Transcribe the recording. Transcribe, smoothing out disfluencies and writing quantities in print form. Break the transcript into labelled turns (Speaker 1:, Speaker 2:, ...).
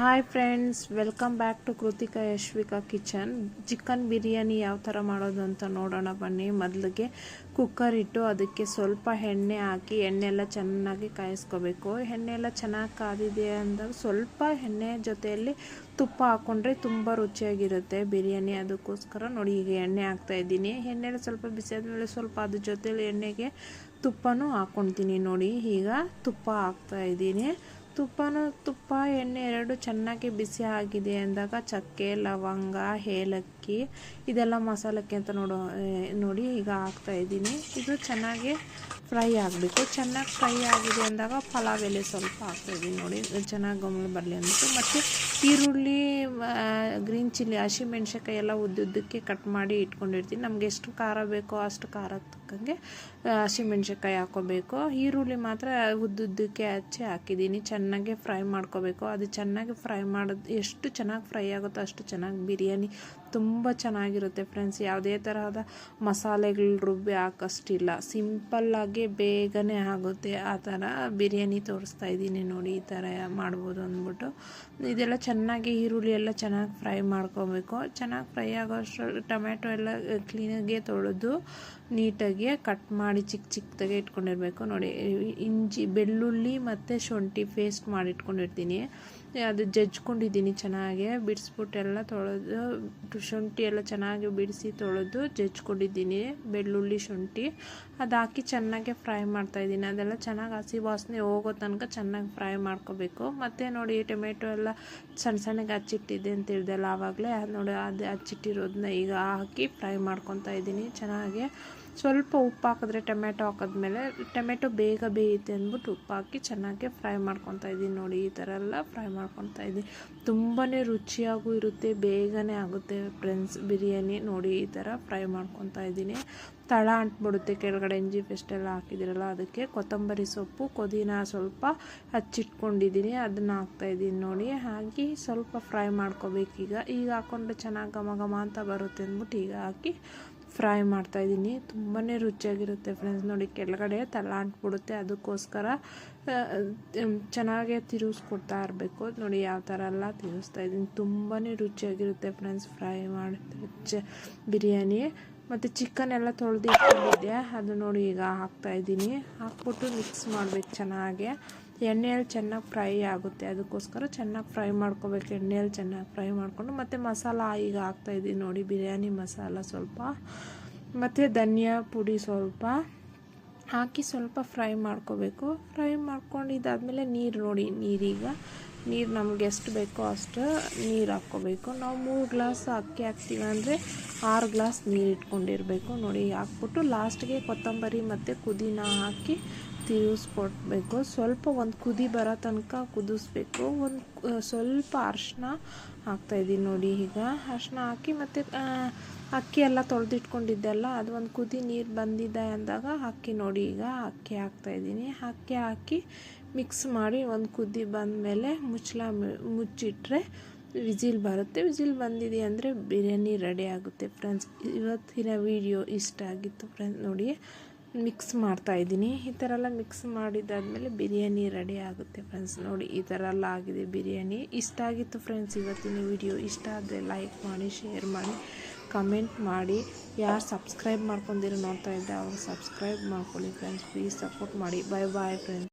Speaker 1: Hi friends, welcome back to Kritika Yashvika kitchen. Chicken biryani ಯಾವ ಥರ ಮಾಡೋದು ಅಂತ ನೋಡೋಣ ಬನ್ನಿ. ಮೊದಲಿಗೆ ಕುಕ್ಕರ್ ಇಟ್ಟು ಅದಕ್ಕೆ ಸ್ವಲ್ಪ ಎಣ್ಣೆ ಹಾಕಿ ಎಣ್ಣೆ ಎಲ್ಲ ಚೆನ್ನಾಗಿ ಕಾಯಿಸ್ಕೋಬೇಕು. ಎಣ್ಣೆ ಎಲ್ಲ ಚೆನ್ನಾಗಿ ಕಾದಿದೆ ಅಂದಾಗ ಸ್ವಲ್ಪ ಎಣ್ಣೆ ಜೊತೆಯಲ್ಲಿ ತುಪ್ಪ ಹಾಕ್ಕೊಂಡ್ರೆ ತುಂಬ ರುಚಿಯಾಗಿರುತ್ತೆ ಬಿರಿಯಾನಿ. ಅದಕ್ಕೋಸ್ಕರ ನೋಡಿ ಈಗ ಎಣ್ಣೆ ಹಾಕ್ತಾಯಿದ್ದೀನಿ. ಎಣ್ಣೆ ಸ್ವಲ್ಪ ಬಿಸಿ ಆದಮೇಲೆ ಸ್ವಲ್ಪ ಅದ್ರ ಜೊತೆಲಿ ಎಣ್ಣೆಗೆ ತುಪ್ಪನೂ ಹಾಕ್ಕೊಳ್ತೀನಿ. ನೋಡಿ ಈಗ ತುಪ್ಪ ಹಾಕ್ತಾಯಿದ್ದೀನಿ. ತುಪ್ಪ ಎಣ್ಣೆ ಎರಡು ಚೆನ್ನಾಗಿ ಬಿಸಿ ಆಗಿದೆ ಅಂದಾಗ ಚಕ್ಕೆ, ಲವಂಗ, ಏಲಕ್ಕಿ ಇದೆಲ್ಲ ಮಸಾಲಕ್ಕೆ ಅಂತ ನೋಡಿ ಈಗ ಹಾಕ್ತಾಯಿದ್ದೀನಿ. ಇದು ಚೆನ್ನಾಗಿ ಫ್ರೈ ಆಗಬೇಕು. ಚೆನ್ನಾಗಿ ಫ್ರೈ ಆಗಿದೆ ಅಂದಾಗ ಪಲಾವ್ ಎಲೆ ಸ್ವಲ್ಪ ಹಾಕ್ತಾಯಿದ್ದೀನಿ. ನೋಡಿ ಚೆನ್ನಾಗಿ ಗಮನ ಬರಲಿ ಅಂದ್ಬಿಟ್ಟು. ಮತ್ತು ಈರುಳ್ಳಿ, ಗ್ರೀನ್ ಚಿಲ್ಲಿ, ಹಸಿಮೆಣ್ಸಿನ್ಕಾಯಿ ಎಲ್ಲ ಉದ್ದುದ್ದಕ್ಕೆ ಕಟ್ ಮಾಡಿ ಇಟ್ಕೊಂಡಿರ್ತೀನಿ. ನಮಗೆ ಎಷ್ಟು ಖಾರ ಬೇಕೋ ಅಷ್ಟು ಖಾರ ತಕ್ಕಂಗೆ ಹಸಿಮೆಣ್ಸಿನ್ಕಾಯಿ ಹಾಕ್ಕೋಬೇಕು. ಈರುಳ್ಳಿ ಮಾತ್ರ ಉದ್ದುದ್ದಕ್ಕೆ ಹಚ್ಚಿ ಹಾಕಿದ್ದೀನಿ. ಚೆನ್ನಾಗಿ ಫ್ರೈ ಮಾಡ್ಕೋಬೇಕು. ಅದು ಚೆನ್ನಾಗಿ ಫ್ರೈ ಮಾಡೋದು ಎಷ್ಟು ಚೆನ್ನಾಗಿ ಫ್ರೈ ಆಗುತ್ತೋ ಅಷ್ಟು ಚೆನ್ನಾಗಿ ಬಿರಿಯಾನಿ ತುಂಬ ಚೆನ್ನಾಗಿರುತ್ತೆ ಫ್ರೆಂಡ್ಸ್. ಯಾವುದೇ ತರಹದ ಮಸಾಲೆಗಳು ರುಬ್ಬಿ ಹಾಕೋಷ್ಟಿಲ್ಲ. ಸಿಂಪಲ್ಲಾಗಿ ಬೇಗನೆ ಆಗುತ್ತೆ. ಆ ಥರ ಬಿರಿಯಾನಿ ತೋರಿಸ್ತಾ ಇದ್ದೀನಿ ನೋಡಿ. ಈ ಥರ ಮಾಡ್ಬೋದು ಅಂದ್ಬಿಟ್ಟು ಇದೆಲ್ಲ ಚೆನ್ನಾಗಿ ಈರುಳ್ಳಿ ಎಲ್ಲ ಚೆನ್ನಾಗಿ ಫ್ರೈ ಮಾಡ್ಕೋಬೇಕು. ಚೆನ್ನಾಗಿ ಫ್ರೈ ಆಗೋಷ್ಟು ಟೊಮೆಟೊ ಎಲ್ಲ ಕ್ಲೀನಾಗಿ ತೊಳೆದು ನೀಟಾಗಿ ಕಟ್ ಮಾಡಿ ಚಿಕ್ಕದಾಗೆ ಇಟ್ಕೊಂಡಿರಬೇಕು. ನೋಡಿ ಇಂಚಿ ಬೆಳ್ಳುಳ್ಳಿ ಮತ್ತು ಶುಂಠಿ ಪೇಸ್ಟ್ ಮಾಡಿ ಇಟ್ಕೊಂಡಿರ್ತೀನಿ. ಅದು ಜಜ್ಕೊಂಡಿದ್ದೀನಿ. ಚೆನ್ನಾಗಿ ಬಿಡಿಸ್ಬಿಟ್ಟು ಎಲ್ಲ ತೊಳೆದು ಶುಂಠಿ ಎಲ್ಲ ಚೆನ್ನಾಗಿ ಬಿಡಿಸಿ ತೊಳೆದು ಜಜ್ಕೊಂಡಿದ್ದೀನಿ. ಬೆಳ್ಳುಳ್ಳಿ, ಶುಂಠಿ ಅದು ಹಾಕಿ ಚೆನ್ನಾಗಿ ಫ್ರೈ ಮಾಡ್ತಾಯಿದ್ದೀನಿ. ಅದೆಲ್ಲ ಚೆನ್ನಾಗಿ ಹಸಿ ವಾಸನೆ ಹೋಗೋ ತನಕ ಚೆನ್ನಾಗಿ ಫ್ರೈ ಮಾಡ್ಕೋಬೇಕು. ಮತ್ತು ನೋಡಿ ಟೊಮೆಟೊ ಎಲ್ಲ ಸಣ್ಣಗೆ ಹಚ್ಚಿಟ್ಟಿದ್ದೆ ಅಂತ ಹೇಳ್ದಲ್ಲ ಆವಾಗಲೇ, ನೋಡಿ ಅದು ಹಚ್ಚಿಟ್ಟಿರೋದನ್ನ ಈಗ ಹಾಕಿ ಫ್ರೈ ಮಾಡ್ಕೊತಾ ಇದ್ದೀನಿ. ಚೆನ್ನಾಗಿ ಸ್ವಲ್ಪ ಉಪ್ಪು ಹಾಕಿದ್ರೆ ಟೊಮೆಟೊ ಹಾಕಿದ್ಮೇಲೆ ಟೊಮೆಟೊ ಬೇಗ ಬೇಯುತ್ತೆ ಅಂದ್ಬಿಟ್ಟು ಉಪ್ಪು ಹಾಕಿ ಚೆನ್ನಾಗಿ ಫ್ರೈ ಮಾಡ್ಕೊತಾ ಇದ್ದೀನಿ. ನೋಡಿ ಈ ಥರ ಎಲ್ಲ ಫ್ರೈ ಮಾಡ್ಕೊತಾ ಇದ್ದೀನಿ. ತುಂಬಾ ರುಚಿಯಾಗೂ ಇರುತ್ತೆ, ಬೇಗನೆ ಆಗುತ್ತೆ ಫ್ರೆಂಡ್ಸ್ ಬಿರಿಯಾನಿ. ನೋಡಿ ಈ ಥರ ಫ್ರೈ ಮಾಡ್ಕೊತಾ ಇದ್ದೀನಿ. ತಳ ಅಂಟ್ಬಿಡುತ್ತೆ ಕೆಳಗಡೆ ಇಂಜಿ ಪೇಸ್ಟ್ ಎಲ್ಲ ಹಾಕಿದಿರಲ್ಲ ಅದಕ್ಕೆ. ಕೊತ್ತಂಬರಿ ಸೊಪ್ಪು, ಪುದೀನ ಸ್ವಲ್ಪ ಹಚ್ಚಿಟ್ಕೊಂಡಿದ್ದೀನಿ, ಅದನ್ನು ಹಾಕ್ತಾಯಿದ್ದೀನಿ. ನೋಡಿ ಹಾಕಿ ಸ್ವಲ್ಪ ಫ್ರೈ ಮಾಡ್ಕೋಬೇಕೀಗ. ಈಗ ಹಾಕ್ಕೊಂಡ್ರೆ ಚೆನ್ನಾಗಿ ಘಮ ಅಂತ ಬರುತ್ತೆ ಅಂದ್ಬಿಟ್ಟು ಈಗ ಹಾಕಿ ಫ್ರೈ ಮಾಡ್ತಾಯಿದ್ದೀನಿ. ತುಂಬಾ ರುಚಿಯಾಗಿರುತ್ತೆ ಫ್ರೆಂಡ್ಸ್. ನೋಡಿ ಕೆಳಗಡೆ ತಳ ಅಂಟ್ಬಿಡುತ್ತೆ, ಅದಕ್ಕೋಸ್ಕರ ಚೆನ್ನಾಗೇ ತಿರುಗಿಸ್ಕೊಡ್ತಾ ಇರಬೇಕು. ನೋಡಿ ಯಾವ ಥರ ಎಲ್ಲ ತಿರುಗಿಸ್ತಾಯಿದ್ದೀನಿ. ತುಂಬಾ ರುಚಿಯಾಗಿರುತ್ತೆ ಫ್ರೆಂಡ್ಸ್ ಫ್ರೈ ಮಾಡಿ ಬಿರಿಯಾನಿ. ಮತ್ತು ಚಿಕನ್ ಎಲ್ಲ ತೊಳೆದು ಇಟ್ಕೊಂಡಿದ್ದೆ, ಅದು ನೋಡಿ ಈಗ ಹಾಕ್ತಾಯಿದ್ದೀನಿ. ಹಾಕ್ಬಿಟ್ಟು ಮಿಕ್ಸ್ ಮಾಡಬೇಕು ಚೆನ್ನಾಗಿ. ಎಣ್ಣೆಯಲ್ಲಿ ಚೆನ್ನಾಗಿ ಫ್ರೈ ಆಗುತ್ತೆ, ಅದಕ್ಕೋಸ್ಕರ ಚೆನ್ನಾಗಿ ಫ್ರೈ ಮಾಡ್ಕೋಬೇಕು. ಎಣ್ಣೆಯಲ್ಲಿ ಚೆನ್ನಾಗಿ ಫ್ರೈ ಮಾಡಿಕೊಂಡು ಮತ್ತು ಮಸಾಲ ಈಗ ಹಾಕ್ತಾಯಿದ್ದೀನಿ. ನೋಡಿ ಬಿರಿಯಾನಿ ಮಸಾಲ ಸ್ವಲ್ಪ ಮತ್ತು ಧನಿಯಾ ಪುಡಿ ಸ್ವಲ್ಪ ಹಾಕಿ ಸ್ವಲ್ಪ ಫ್ರೈ ಮಾಡ್ಕೋಬೇಕು. ಫ್ರೈ ಮಾಡ್ಕೊಂಡು ಇದಾದಮೇಲೆ ನೋಡಿ ನೀರು ನಮ್ಗೆ ಎಷ್ಟು ಬೇಕೋ ಅಷ್ಟು ನೀರು ಹಾಕ್ಕೋಬೇಕು. ನಾವು 3 ಗ್ಲಾಸ್ ಅಕ್ಕಿ ಹಾಕ್ತೀವಿ ಅಂದರೆ 6 ಗ್ಲಾಸ್ ನೀರು ಇಟ್ಕೊಂಡಿರಬೇಕು. ನೋಡಿ ಹಾಕ್ಬಿಟ್ಟು ಲಾಸ್ಟ್ಗೆ ಕೊತ್ತಂಬರಿ ಮತ್ತು ಪುದೀನ ಹಾಕಿ ತಿರುಗಿಸ್ಕೊಡ್ಬೇಕು. ಸ್ವಲ್ಪ ಒಂದು ಕುದಿ ಬರೋ ತನಕ ಕುದಿಸ್ಬೇಕು. ಸ್ವಲ್ಪ ಅರಿಶಿನ ಹಾಕ್ತಾಯಿದ್ದೀನಿ. ನೋಡಿ ಈಗ ಅರಿಶಿನ ಹಾಕಿ ಮತ್ತು ಅಕ್ಕಿ ಎಲ್ಲ ತೊಳೆದಿಟ್ಕೊಂಡಿದ್ದೆಲ್ಲ ಅದು ಒಂದು ಕುದಿ ನೀರು ಬಂದಿದೆ ಅಂದಾಗ ಅಕ್ಕಿ ನೋಡಿ ಈಗ ಅಕ್ಕಿ ಹಾಕ್ತಾಯಿದ್ದೀನಿ. ಅಕ್ಕಿ ಹಾಕಿ ಮಿಕ್ಸ್ ಮಾಡಿ ಒಂದು ಕುದಿ ಬಂದಮೇಲೆ ಮುಚ್ಚಿಟ್ರೆ ವಿಜಿಲ್ ಬರುತ್ತೆ. ವಿಜಿಲ್ ಬಂದಿದೆ ಅಂದರೆ ಬಿರಿಯಾನಿ ರೆಡಿ ಆಗುತ್ತೆ ಫ್ರೆಂಡ್ಸ್. ಇವತ್ತಿನ ವಿಡಿಯೋ ಇಷ್ಟ ಆಗಿತ್ತು ಫ್ರೆಂಡ್ಸ್. ನೋಡಿ ಮಿಕ್ಸ್ ಮಾಡ್ತಾಯಿದ್ದೀನಿ. ಈ ಥರ ಎಲ್ಲ ಮಿಕ್ಸ್ ಮಾಡಿದ್ದಾದಮೇಲೆ ಬಿರಿಯಾನಿ ರೆಡಿ ಆಗುತ್ತೆ ಫ್ರೆಂಡ್ಸ್. ನೋಡಿ ಈ ಥರ ಎಲ್ಲ ಆಗಿದೆ ಬಿರಿಯಾನಿ. ಇಷ್ಟ ಆಗಿತ್ತು ಫ್ರೆಂಡ್ಸ್ ಇವತ್ತಿನ ವಿಡಿಯೋ. ಇಷ್ಟ ಆದರೆ ಲೈಕ್ ಮಾಡಿ, ಶೇರ್ ಮಾಡಿ, ಕಮೆಂಟ್ ಮಾಡಿ. ಯಾರು ಸಬ್ಸ್ಕ್ರೈಬ್ ಮಾಡ್ಕೊಂಡಿರೋ ನೋಡ್ತಾ ಇದ್ದೆ ಅವ್ರು ಸಬ್ಸ್ಕ್ರೈಬ್ ಮಾಡ್ಕೊಳ್ಳಿ ಫ್ರೆಂಡ್ಸ್. ಪ್ಲೀಸ್ ಸಪೋರ್ಟ್ ಮಾಡಿ. Bye friends.